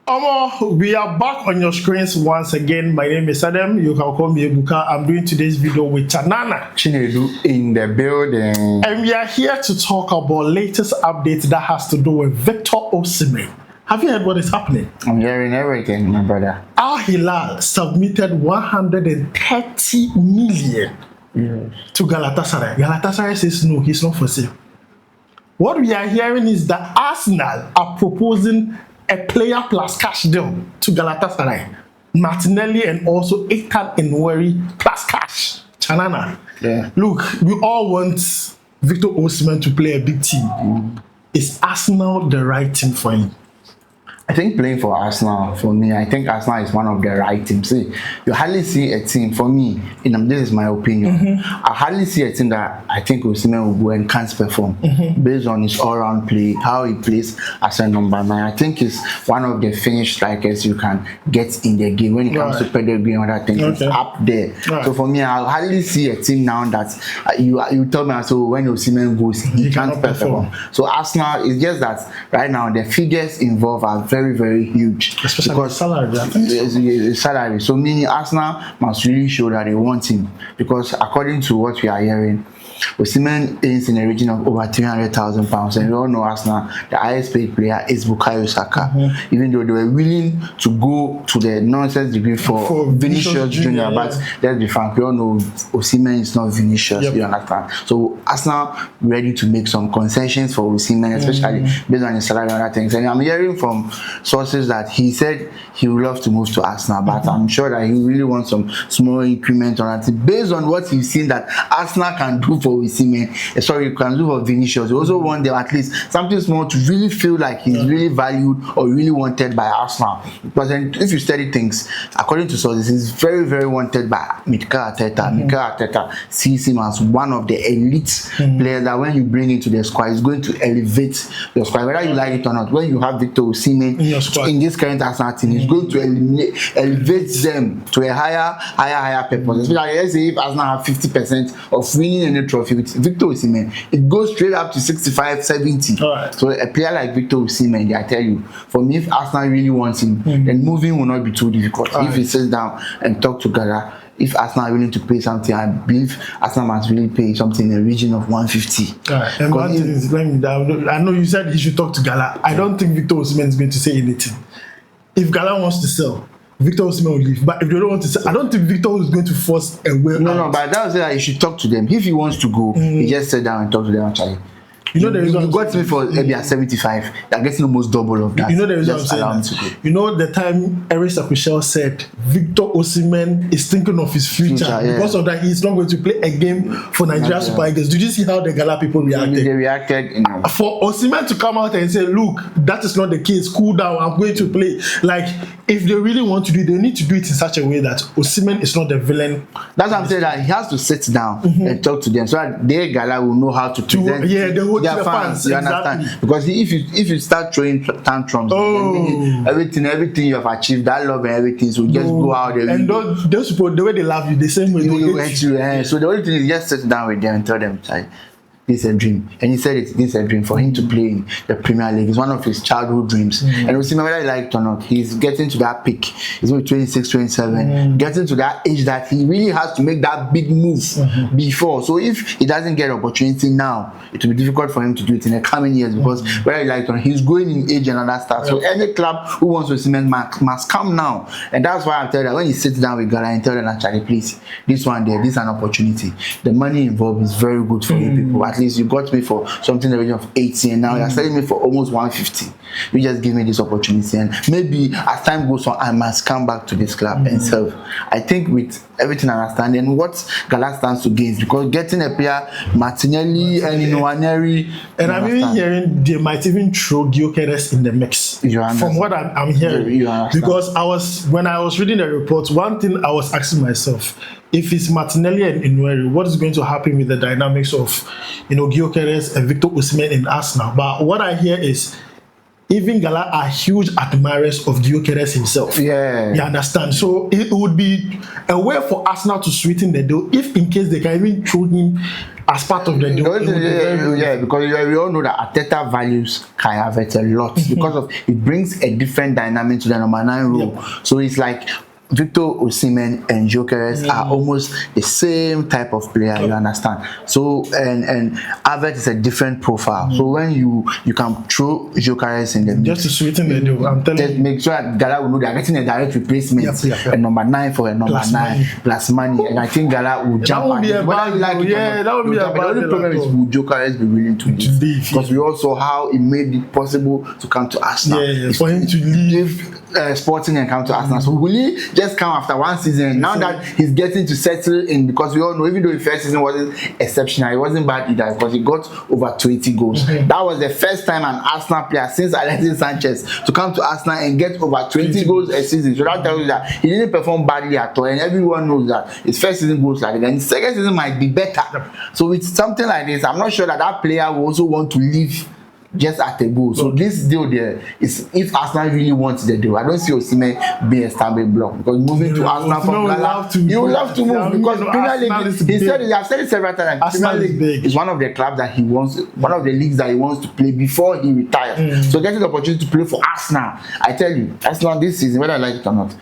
Omo, we are back on your screens once again. My name is Adam. You can call me Ebuka. I'm doing today's video with Tanana Chinedu in the building. And we are here to talk about latest updates that has to do with Victor Osimhen. Have you heard what is happening? I'm hearing everything, my brother. Al Hilal submitted 130 million to Galatasaray. Galatasaray says no, he's not for sale. What we are hearing is that Arsenal are proposing a player plus cash deal to Galatasaray, Martinelli, and also Ethan Nweri plus cash. Chanana. Yeah. Look, we all want Victor Osimhen to play a big team. Is Arsenal the right team for him? I think playing for Arsenal, for me, I think Arsenal is one of the right teams. See, you hardly see a team, for me, this is my opinion, I hardly see a team that I think Osimhen will go and can't perform based on his all-round play, how he plays as a number 9. I think he's one of the finished strikers you can get in the game. When it comes to pedigree and other things, it's up there. So for me, I hardly see a team now that you tell me, so when Osimhen goes, he can't perform. So Arsenal, is just that right now, the figures involved are very, very huge, especially because salary. Salary. So meaning Arsenal must really show that they want him, because according to what we are hearing, Osimhen is in the region of over £300,000, and we all know Arsenal, the highest paid player is Bukayo Saka. Even though they were willing to go to the nonsense degree for Vinicius Junior, but let's be frank, we all know Osimhen is not Vinicius. You understand? So Arsenal ready to make some concessions for Osimhen, especially based on his salary and other things. And I'm hearing from sources that he said he would love to move to Arsenal, but I'm sure that he really wants some small increment on it based on what he's seen that Arsenal can do for Osimhen. Sorry, you can do for Vinicius. You also want them at least something small to really feel like he's really valued or really wanted by Arsenal. Because then, if you study things, according to sources, he's very, very wanted by Mikel Arteta. Mikel Arteta sees him as one of the elite players that when you bring into the squad, is going to elevate your squad, whether you like it or not. When you have Victor Osimhen in this current Arsenal team, he's going to elevate them to a higher purpose. Especially, let's say if Arsenal have 50% of winning any trophy with Victor Osimhen, it goes straight up to 65, 70. So a player like Victor Osimhen, I tell you, for me, if Arsenal really wants him, then moving will not be too difficult. If he sits down and talk to Gala, if Arsenal are willing to pay something, I believe Arsenal must really pay something in the region of 150. And one thing is, I know you said he should talk to Gala. I don't think Victor Osimhen is going to say anything. If Gala wants to sell, Victor Osimhen will leave. But if they don't want to sell, I don't think Victor is going to force a way out. No, but that was that he should talk to them. If he wants to go, he just sit down and talk to them actually. You know, you got me for maybe at 75. They're getting almost double of that. You know the reason I'm saying that. You know the time Eric Sakushel said Victor Osimhen is thinking of his future. Because of that, he's not going to play a game for Nigeria Super Eagles. Did you see how the Gala people reacted? They reacted, For Osimhen to come out and say, look, that is not the case, cool down, I'm going to play. Like, if they really want to do it, they need to do it in such a way that Osimhen is not the villain. That's what I'm saying, that he has to sit down and talk to them so that their Gala will know how to present their fans. You understand? Because if you start throwing tantrums, everything you have achieved, that love and everything, so just go out there. And those people, the way they love you, the same way they hate you. So the only thing is just sit down with them and tell them, this is a dream. And he said this is a dream for him to play in the Premier League. It's one of his childhood dreams. And we'll see whether he liked it or not. He's getting to that peak. He's only 26, 27. Getting to that age that he really has to make that big move before. So if he doesn't get opportunity now, it will be difficult for him to do it in the coming years, because whether he liked it or not, he's growing in age and other stuff. So any club who wants Osimhen must come now. And that's why I tell you that when he sits down with Gala and tell them, actually, please, this one there, this is an opportunity. The money involved is very good for you people. At least you got me for something in the region of 80, and now you're selling me for almost 150. You just give me this opportunity, and maybe as time goes on, I must come back to this club and serve. I think with everything I understand and what Gala stands to gain, because getting a player Martinelli and Nweri, and I'm even hearing they might even throw Gyökeres in the mix. From what I'm hearing, because when I was reading the report, one thing I was asking myself, if it's Martinelli and Nweri, what is going to happen with the dynamics of Gyökeres and Victor Osimhen in Arsenal? But what I hear is even Gala are huge admirers of Gyökeres himself. You understand? So it would be a way for Arsenal to sweeten the deal if in case they can even throw him as part of the deal. Because we all know that Arteta values Kai Havertz a lot because of it brings a different dynamic to the number 9 role. So it's like Victor Osimhen and Gyökeres are almost the same type of player, you understand? So and Havertz is a different profile. So when you can throw Gyökeres in the just to sweeten the deal, I'm telling you, make sure that Gala will know they are getting a direct replacement, a number 9 for a number 9 plus money, and I think Gala will jump at it. That would be a bad The only problem is will Gyökeres be willing to leave? Because we also how it made it possible to come to Arsenal. For him to leave Sporting and come to Arsenal. So will he just come after one season? Now that he's getting to settle in, because we all know even though the first season wasn't exceptional, it wasn't bad either because he got over 20 goals. That was the first time an Arsenal player since Alexis Sanchez to come to Arsenal and get over 20 goals a season. So that tells you that he didn't perform badly at all, and everyone knows that his first season goes like that. And his second season might be better. So with something like this, I'm not sure that player will also want to leave just at a goal. So this deal there is if Arsenal really wants the deal. I don't see Osimhen being a stumbling block because moving to Arsenal from Ghana, you will have to move because Premier League. I've said it several times. Premier League is one of the clubs that he wants, one of the leagues that he wants to play before he retires. So getting the opportunity to play for Arsenal, I tell you, Arsenal this season, whether I like it or not,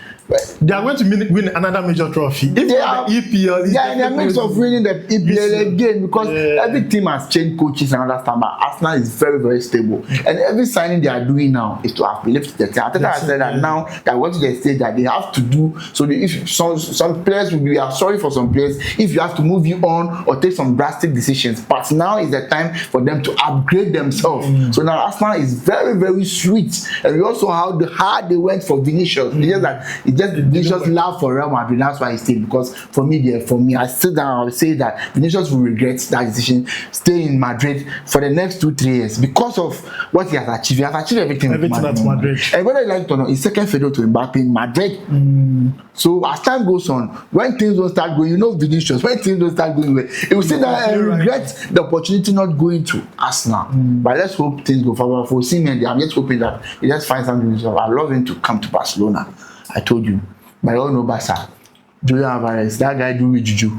they are going to win another major trophy. If they are the EPL, they are in the midst of winning the EPL again because every team has changed coaches and other stuff. But Arsenal is very, very stable, and every signing they are doing now is to uplift the team. I think I said that now that went to the stage that they have to do. So if some players will be sorry for some players if you have to move you on or take some drastic decisions. But now is the time for them to upgrade themselves. So now Arsenal is very, very sweet, and we also how hard they went for Vinicius. It's just that Vinicius love for Real Madrid. That's why he stayed. Because for me, I sit down. I will say that Vinicius will regret that decision, stay in Madrid for the next 2-3 years because of what he has achieved. He has achieved everything at Madrid. And whether you like it or not, he's second fiddle to Mbappe in Madrid. So as time goes on, when things don't start going, Vinicius. When things don't start going well, he will sit down and regret the opportunity not going to Arsenal. But let's hope things go forward for Osimhen. I'm just hoping that he just finds something. I love him to come to Barcelona. I told you, but I don't know Barca. Julian Alvarez, that guy do with juju.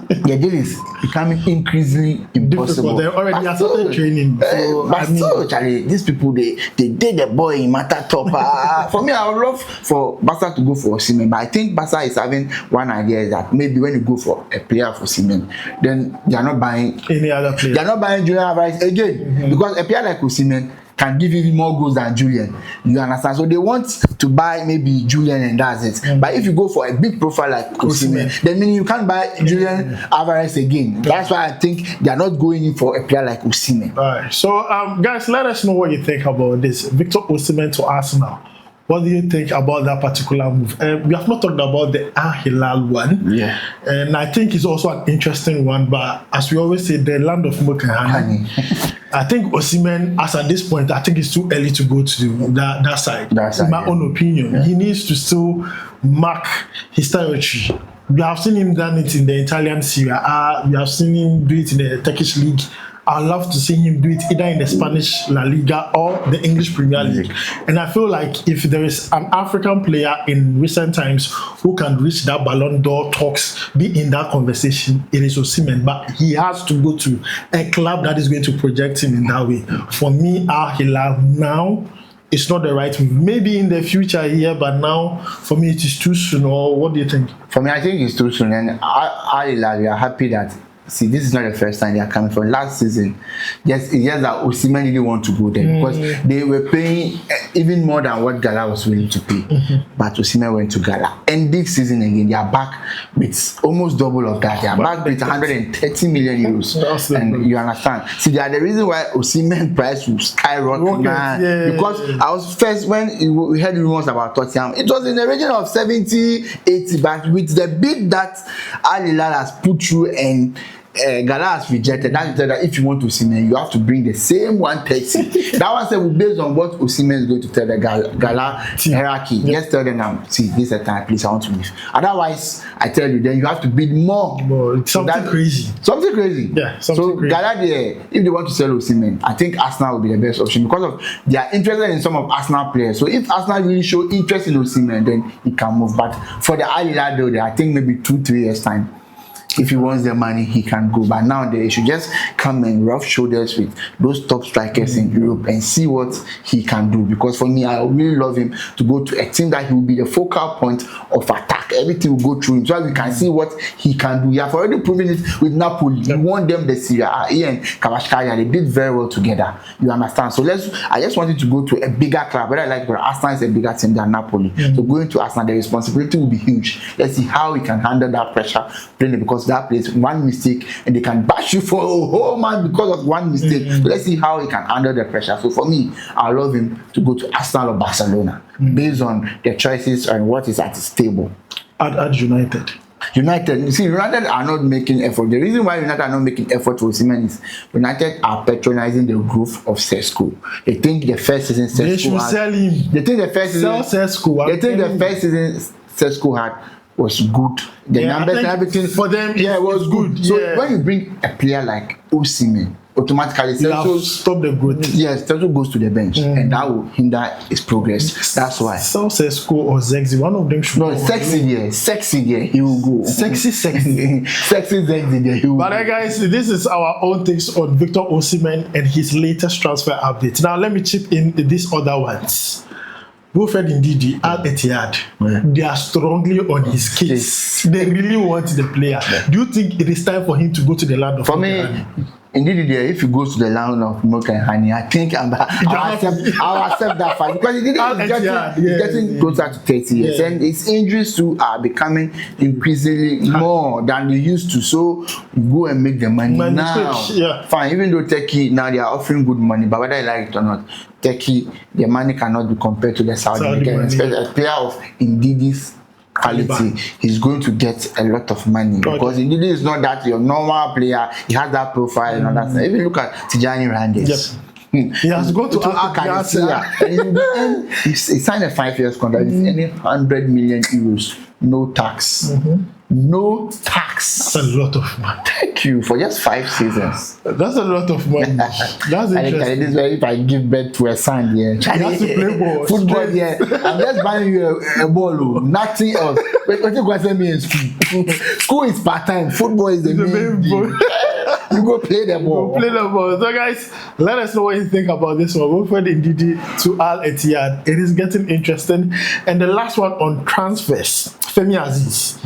The deal is becoming increasingly impossible. They already have started training. So, Charlie, these people they did the boy in matter top. For me, I would love for Barca to go for Osimhen, but I think Barca is having one idea is that maybe when you go for a player for Osimhen, then they are not buying any other player. They are not buying Julian Alvarez again because a player like Osimhen can give even more goals than Julian. You understand? So they want to buy maybe Julian and that's it. But if you go for a big profile like Osimhen, then meaning you can't buy Julian Alvarez again. That's why I think they are not going in for a player like Osimhen. Alright. So guys, let us know what you think about this. Victor Osimhen to Arsenal. What do you think about that particular move? We have not talked about the Hilal one. Yeah. And I think it's also an interesting one. But as we always say, the land of milk and honey. I think Osimhen, as at this point, I think it's too early to go to that side. In my own opinion. He needs to still mark his territory. We have seen him done it in the Italian Serie A. We have seen him do it in the Turkish League. I'd love to see him do it either in the Spanish La Liga or the English Premier League. And I feel like if there is an African player in recent times who can reach that Ballon d'Or talks, be in that conversation, it is Osimhen. But he has to go to a club that is going to project him in that way. For me, Al Hilal now, it's not the right move. Maybe in the future here, but now for me it is too soon. Or what do you think? For me, I think it's too soon. And Al Hilal, we are happy that. See, this is not the first time they are coming from. Last season, yes, it's just that Osimhen didn't want to go there because they were paying even more than what Gala was willing to pay. But Osimhen went to Gala. And this season again, they are back with almost double of that. They are back with 130 million euros. And you understand? See, they are the reason why Osimhen price will skyrocket. Because I was first, when we heard rumors about Tottenham, it was in the region of 70, 80, but with the bid that Al Hilal has put through and Gala has rejected. That is that if you want Osimhen, you have to bring the same 130. That one said based on what Osimhen is going to tell the Gala hierarchy. Just tell them now, see, this is the time, please, I want to leave. Otherwise, I tell you, then you have to bid more. Something crazy. Something crazy. Yeah, so crazy. Gala there, if they want to sell Osimhen, I think Arsenal will be the best option because of they are interested in some of Arsenal players. So if Arsenal really show interest in Osimhen, then he can move. But for the Al Hilal, I think maybe 2-3 years time. If he wants the money, he can go. But now they should just come and rub shoulders with those top strikers in Europe and see what he can do. Because for me, I really love him to go to a team that he will be the focal point of attack. Everything will go through him, so we can see what he can do. He have already proven it with Napoli. He won them the Serie A. He and Kvaratskhelia, they did very well together. You understand? So I just wanted to go to a bigger club. But I like Arsenal is a bigger team than Napoli. So going to Arsenal, the responsibility will be huge. Let's see how he can handle that pressure playing, because that place, one mistake and they can bash you for a whole month because of one mistake. So let's see how he can handle the pressure. So for me, I love him to go to Arsenal or Barcelona based on the choices and what is at his table. At United. You see, United are not making effort. The reason why United are not making effort for Osimhen is United are patronizing the growth of Sesko. They think the first season Sesko They should sell him. They think the first season Sesko. They think the first season Sesko had was good. The numbers and everything for them, it was good. So when you bring a player like Osimhen, automatically stop the growth. Yes, Sesko goes to the bench, and that will hinder his progress. That's why. So Sesko or Zexi, one of them should go. Sexy there, he will go. Sexy Zexi there, he will go. But guys, this is our own takes on Victor Osimhen and his latest transfer update. Now let me chip in these other ones. Wilfred ndidi at Etihad, they are strongly on his case. They really want the player. Do you think it is time for him to go to the land of Indeed, if he goes to the land of milk and honey, I think I'll accept that fact, because he's getting closer to 30 years, and his injuries too are becoming increasingly more than they used to. So you go and make the money now. Fine, even though Turkey now they are offering good money, but whether I like it or not, Turkey, the money cannot be compared to the Saudi money. Especially a player of Ndidi's quality, he's going to get a lot of money, because Ndidi is not that your normal player. He has that profile and all that. If you look at Tijani Randes, he has gone to Aziz. He signed a 5 years contract. It's any 100 million euros, no tax. No tax. That's a lot of money. Thank you for just 5 seasons. That's a lot of money. That's interesting. This is where if I give birth to a son, he has to play ball. Football, I'm just buying you a ball, nothing else. What you going to send me in school? School is part time. Football is the main thing. You go play the ball. So guys, let us know what you think about this one. Wilfred ndidi to Al Etihad. It is getting interesting. And the last one on transfers, Femi Aziz.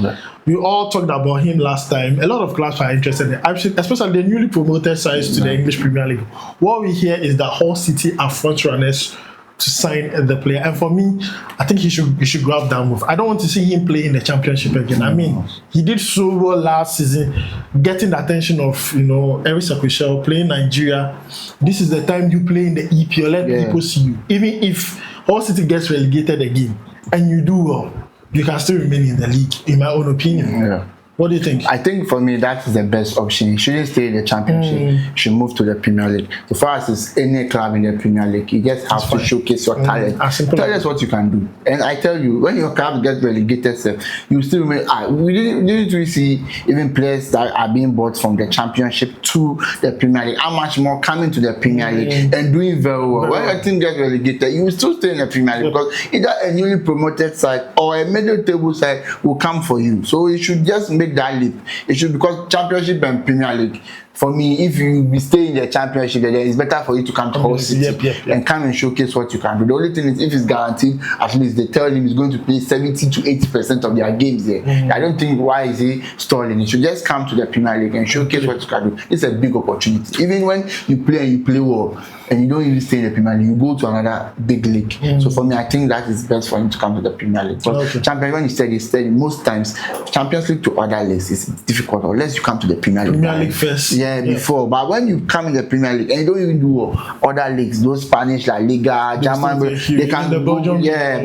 We all talked about him last time. A lot of clubs are interested in him, especially the newly promoted sides to the English Premier League. What we hear is that Hull City are front runners to sign the player, and for me, I think he should grab that move. I don't want to see him play in the Championship again. I mean, he did so well last season, getting the attention of Eric Sakwishel, playing Nigeria. This is the time you play in the EPL. Let people see you. Even if Hull City gets relegated again and you do well, you can still remain in the league, in my own opinion. What do you think? I think for me, that is the best option. He shouldn't stay in the Championship. He should move to the Premier League. So far as it's any club in the Premier League, you just have to showcase your talent. Tell us what you can do. And I tell you, when your club gets relegated, you still remain. We didn't really see even players that are being bought from the Championship to the Premier League. How much more coming to the Premier League and doing very well. When your team gets relegated, you will still stay in the Premier League, because either a newly promoted side or a middle table side will come for you. So you should just make that leap. It should, because Championship and Premier League, for me, if you stay in the Championship, then it's better for you to come to Hull City and come and showcase what you can do. The only thing is, if it's guaranteed, at least they tell him he's going to play 70 to 80% of their games there. I don't think why is he stalling. He should just come to the Premier League and showcase what you can do. It's a big opportunity. Even when you play and you play well, and you don't even stay in the Premier League, you go to another big league. So for me, I think that is best for him to come to the Premier League. But Champions, when he said most times Champions League to other leagues is difficult unless you come to the Premier League. Premier League first. Before. But when you come in the Premier League and you don't even do other leagues, those Spanish La Liga, German, they can go.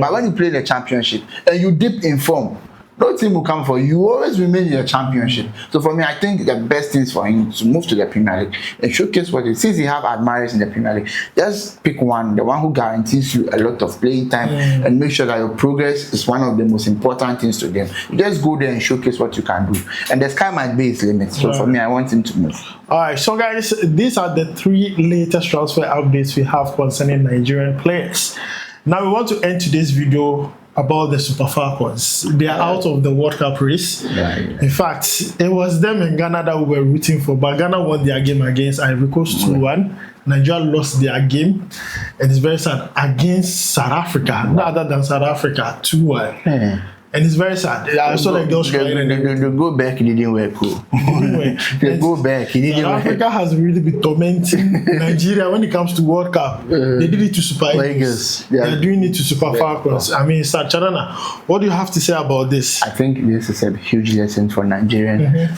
But when you play the Championship and you dip in form, no team will come for you. You always remain in the Championship. So for me, I think the best thing is for him to move to the Premier League and showcase what it is. Since you have admirers in the Premier League, just pick one, the one who guarantees you a lot of playing time, and make sure that your progress is one of the most important things to them. You just go there and showcase what you can do. And the sky might be his limit. So for me, I want him to move. Alright, so guys, these are the 3 latest transfer updates we have concerning Nigerian players. Now we want to end today's video about the Super Falcons. They are out of the World Cup race. In fact, it was them in Ghana that we were rooting for, but Ghana won their game against Ivory Coast 2-1. Nigeria lost their game, and it's very sad, against South Africa, no other than South Africa, 2-1. And it's very sad. I saw the girls crying. The go back, it didn't work. The go back, it didn't work. Africa has really been tormenting Nigeria when it comes to World Cup. They did it to Super Eagles. They're doing it to Super Falcons. I mean, Sir Charana, what do you have to say about this? I think this is a huge lesson for Nigerian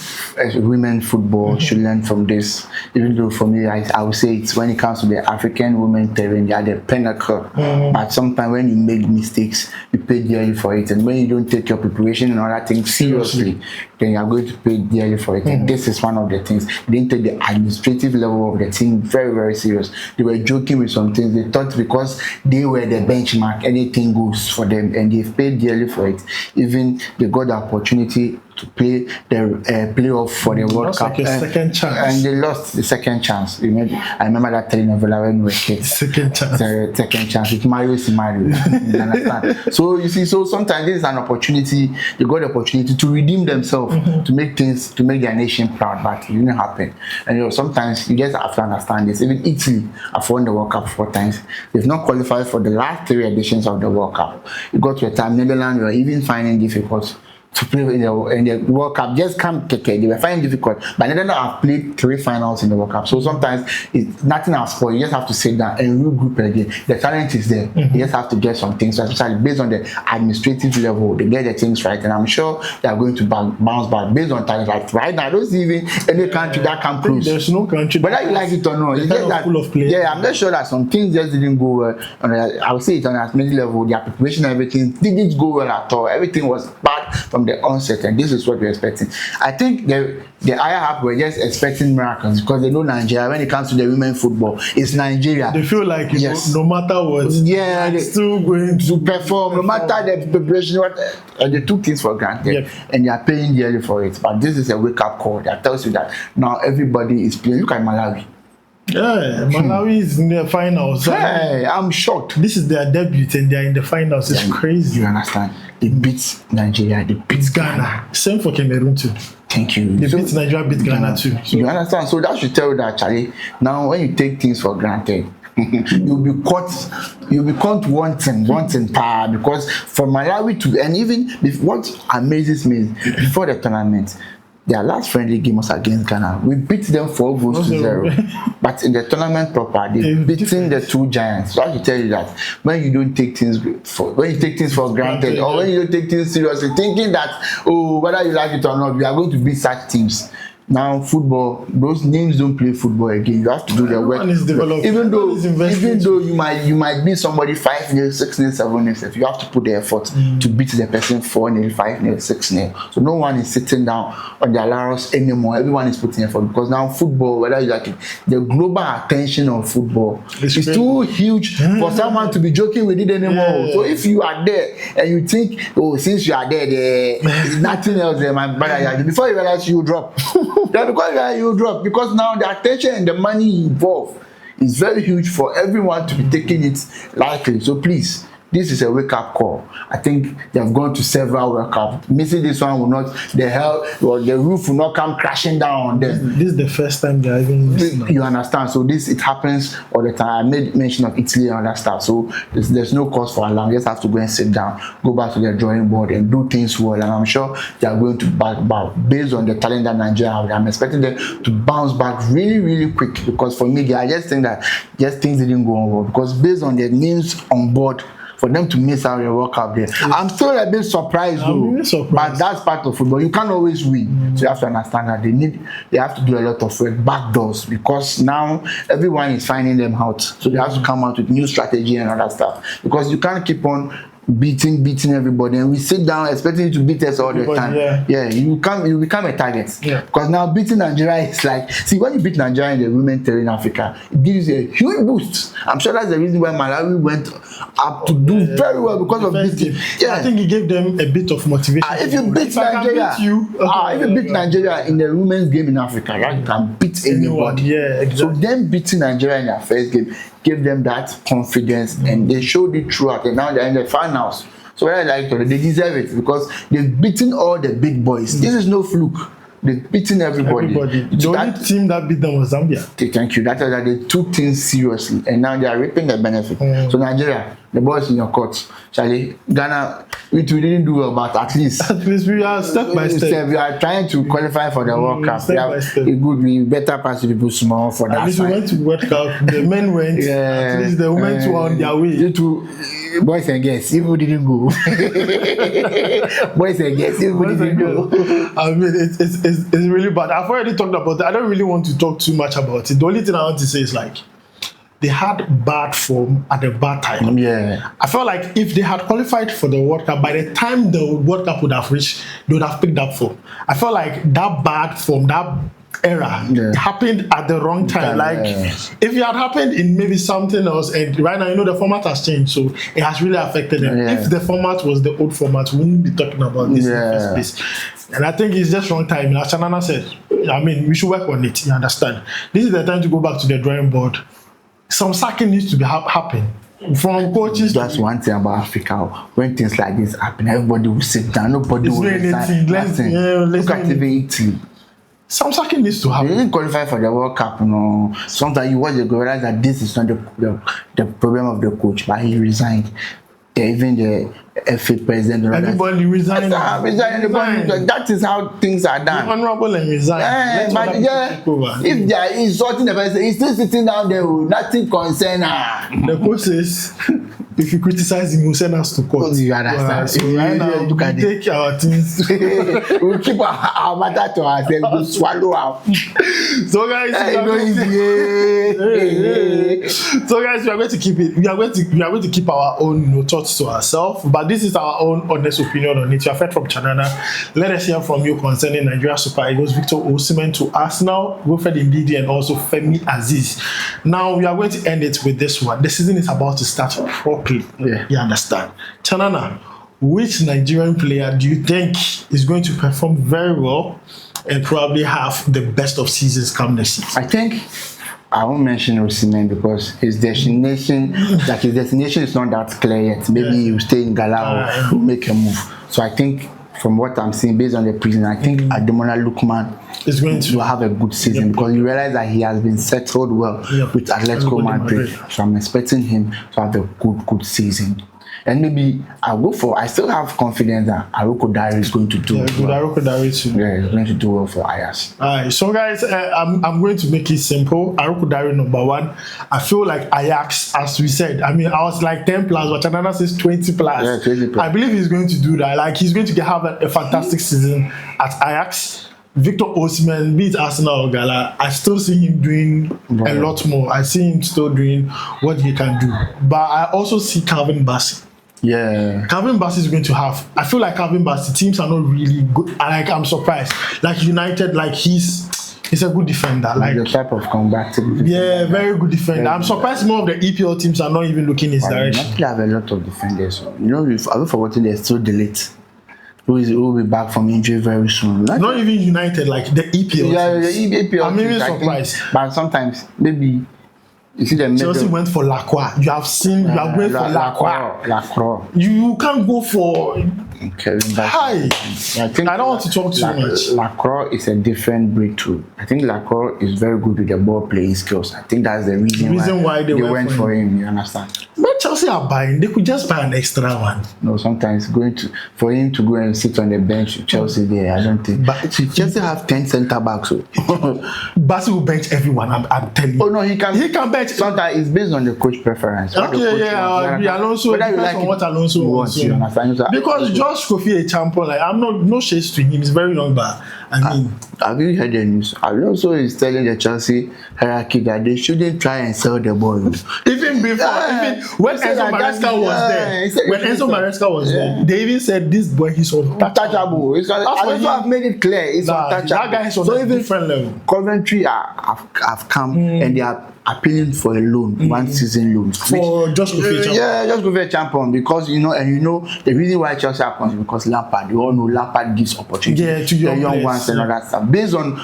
women football should learn from this. Even though for me, I would say it's when it comes to the African women terrain, they are the pinnacle. But sometimes when you make mistakes, you pay dearly for it. And when you don't take your preparation and other things seriously, then you are going to pay dearly for it. And this is one of the things. They didn't take the administrative level of the team very, very serious. They were joking with some things. They thought because they were the benchmark, anything goes for them, and they've paid dearly for it. Even they got the opportunity to play the playoff for the World Cup. Like a second chance. And they lost the second chance. I remember that telenovela when we were kids. Second chance. Second chance. It's Mario. You understand? So you see, so sometimes this is an opportunity. They got the opportunity to redeem themselves, to make their nation proud, but it didn't happen. And sometimes you just have to understand this. Even Italy have won the World Cup 4 times. They've not qualified for the last 3 editions of the World Cup. It got to a time Netherlands were even finding difficult to play in the World Cup. Just come keke. They were finding difficult. But Netherlands have played 3 finals in the World Cup. So sometimes nothing has spoiled. You just have to sit down and regroup again. The talent is there. You just have to get some things, especially based on the administrative level. They get the things right. And I'm sure they are going to bounce back based on talent. Like right now, I don't see even any country that can close. There's no country. Whether you like it or not, it's just that, full of players. Yeah, I'm not sure that some things just didn't go well. I would say it on a administrative level. Their preparation and everything didn't go well at all. Everything was bad from the onset, and this is what we're expecting. I think the higher half were just expecting miracles because they know Nigeria. When it comes to the women football, it's Nigeria. They feel like no matter what, they're still going to perform. No matter the preparation, they took things for granted, and they are paying dearly for it. But this is a wake-up call that tells you that now everybody is playing. Look at Malawi. Yeah, Malawi is in the finals. Hey, I'm shocked. This is their debut and they are in the finals. It's crazy. You understand? They beat Nigeria. They beat Ghana. Same for Cameroon too. Thank you. They beat Nigeria, beat Ghana too. So, you understand? So that should tell you that, Charlie. Now, when you take things for granted, you'll be caught wanting power, because for Malawi to, and even what amazes me is before the tournament, their last friendly game was against Ghana. We beat them 4-0. But in the tournament proper, they've beaten the 2 giants. So I should tell you that when you don't take things for granted, or when you don't take things seriously, thinking that, whether you like it or not, we are going to beat such teams. Now football, those names don't play football again. You have to do their work. Even though you might beat somebody 5-0, 6-0, 7-0, you have to put the effort to beat the person 4-0, 5-0, 6-0. So no one is sitting down on their laurels anymore. Everyone is putting effort, because now football, whether you like it, the global attention of football is too huge for someone to be joking with it anymore. So if you are there and you think, since you are there, nothing else there, my brother, before you realize, you drop. Because you drop, because now the attention and the money involved is very huge for everyone to be taking it lightly. So please, this is a wake-up call. I think they have gone to several World Cups. Missing this one will not, the roof will not come crashing down on them. This is the first time they are even missing. You understand? So it happens all the time. I made mention of Italy and other stuff. So there's no cause for alarm. You just have to go and sit down, go back to the drawing board and do things well. And I'm sure they are going to back based on the talent that Nigeria have. I'm expecting them to bounce back really, really quick, because for me, I just think that things didn't go on well, because based on the names on board, for them to miss out the World Cup there, I'm still a bit surprised though. But that's part of football. You can't always win. So you have to understand that they have to do a lot of work back doors, because now everyone is finding them out. So they have to come out with new strategy and other stuff, because you can't keep on beating everybody and we sit down expecting you to beat us all the time. You become a target. Because now beating Nigeria is like, see, when you beat Nigeria in the women terrain in Africa, it gives you a huge boost. I'm sure that's the reason why Malawi went up to do very well, because of beating. I think it gave them a bit of motivation. If you beat Nigeria in the women's game in Africa, you can beat anybody. Exactly. So them beating Nigeria in their first game gave them that confidence, and they showed it throughout, and now they're in the finals. So whether they like it or not, they deserve it because they've beaten all the big boys. This is no fluke. They've beaten everybody. The only team that beat them was Zambia. Thank you. That is that they took things seriously and now they are reaping the benefit. So Nigeria, the ball is in your court. Charlie, Ghana, we didn't do well, but at least we are step by step. We are trying to qualify for the World Cup. We better pass the people small for that. At least we went to World Cup. The men went. At least the women were on their way. Boys and girls, people didn't go. Boys and girls, people didn't go. I mean, it's really bad. I've already talked about it. I don't really want to talk too much about it. The only thing I want to say is like, they had bad form at a bad time. Yeah. I felt like if they had qualified for the World Cup, by the time the World Cup would have reached, they would have picked up form. I felt like that bad form, that era happened at the wrong time. If it had happened in maybe something else, and right now, the format has changed, so it has really affected them. If the format was the old format, we wouldn't be talking about this in the first place. And I think it's just wrong time. As Chanana said, I mean, we should work on it. You understand? This is the time to go back to the drawing board. Some sacking needs to be happen from coaches. That's one thing about Africa. When things like this happen, everybody will sit down. Nobody will resign. Look at the team. Some sacking needs to happen. They didn't qualify for the World Cup. Sometimes you watch the go realize that this is not the problem of the coach, but he resigned. Even the FA president. Everybody resigned. That is how things are done. Honorable and resign. If they are insulting the person, he's still sitting down there with nothing concern. The coach says, if you criticize him, he'll send us to court. You understand? So right now, we take our things. We'll keep our matter to ourselves. We'll swallow out. So guys, we are going to keep it. We are going to keep our own thoughts to ourselves. But this is our own honest opinion on it. You have heard from Chanana. Let us hear from you concerning Nigeria Super Eagles, Victor Osimhen to Arsenal, wilfred ndidi, and also Femi Aziz. Now we are going to end it with this one. The season is about to start properly. You understand? Chanana, which Nigerian player do you think is going to perform very well and probably have the best of seasons come next season? I think I won't mention Osimhen because his destination is not that clear yet. Maybe he will stay in Galatasaray or make a move. So I think from what I'm seeing based on the preseason, I think Ademola Lookman is going to have a good season because you realize that he has been settled well with Atletico Madrid. So I'm expecting him to have a good season. And maybe I still have confidence that Aroko Diary is going to do well. Aroko Diary too. Yeah, he's going to do well for Ajax. Alright, so guys, I'm going to make it simple. Aroko Diary number 1. I feel like Ajax, as we said, I mean, I was like 10 plus, but Chanana says 20 plus. Yeah, 20 plus. I believe he's going to do that. Like, he's going to have a fantastic season at Ajax. Victor Osimhen, be it Arsenal or Gala, I still see him doing a lot more. I see him still doing what he can do. But I also see Calvin Bassey. Yeah. Calvin Bassey is going to have. I feel like Calvin Bassey teams are not really good. Like, I'm surprised. Like United, like he's a good defender. Like the type of combative. Yeah, very good defender. I'm surprised more of the EPL teams are not even looking in his direction. We have a lot of defenders. I've forgotten they're still delete. Who will be back from injury very soon. Like, not even United, like the EPL. Yeah, teams. The EPL. I'm even surprised. But sometimes maybe. You see the Chelsea went for Lacroix. You have seen. You are going for Lacroix. You can't go for. Hi. I don't want to talk too much. Lacroix is a different breed too. I think Lacroix is very good with the ball playing skills. I think that's the reason why they went for him. You understand? But Chelsea are buying. They could just buy an extra one. No, sometimes for him to go and sit on the bench, Chelsea there. I don't think. But Chelsea have 10 centre backs. So. Bassey will bench everyone. I'm telling you. Oh no, he can bench. Sometimes it's based on the coach preference. Okay, Alonso. Depends on what Alonso wants. Because Josh Kofi a champion. Like, I'm no shades to him. He's very young, but I mean, have you heard the news? Alonso is telling the Chelsea hierarchy that they shouldn't try and sell the ball. Even before, when Enzo Maresca was there, they even said this boy he's untouchable. Alonso have made it clear he's untouchable. That guy is on a different level. Coventry have come and they are appealing for a loan, 1 season loan. For just go for a champion. Yeah, just go for a champion because the reason why Chelsea happens is because Lampard. You all know Lampard gives opportunity to young ones and all that stuff. Based on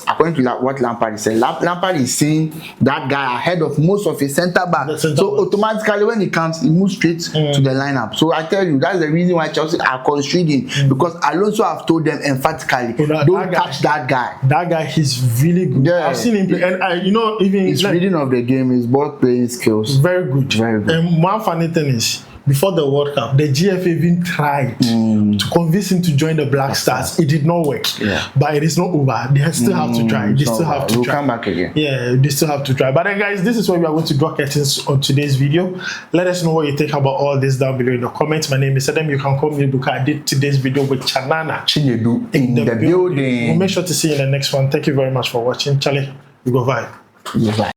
according to what Lampard said, Lampard is seeing that guy ahead of most of his centre back. So automatically when he comes, he moves straight to the lineup. So I tell you, that's the reason why Chelsea are considering because Alonso have told them emphatically, don't touch that guy. That guy, he's really good. Yeah. I've seen him play, and even his reading of the game, his ball playing skills, very good. Very good. And one funny thing is, before the World Cup, the GFA even tried to convince him to join the Black Stars. It did not work. Yeah. But it is not over. They still have to try. They still have to we'll try. Come back again. Yeah, they still have to try. But then, guys, this is where we are going to draw curtains on today's video. Let us know what you think about all this down below in the comments. My name is Adam. You can call me Buka. I did today's video with Chanana Chinedu in the building. We'll make sure to see you in the next one. Thank you very much for watching. Charlie, we go vibe. Bye.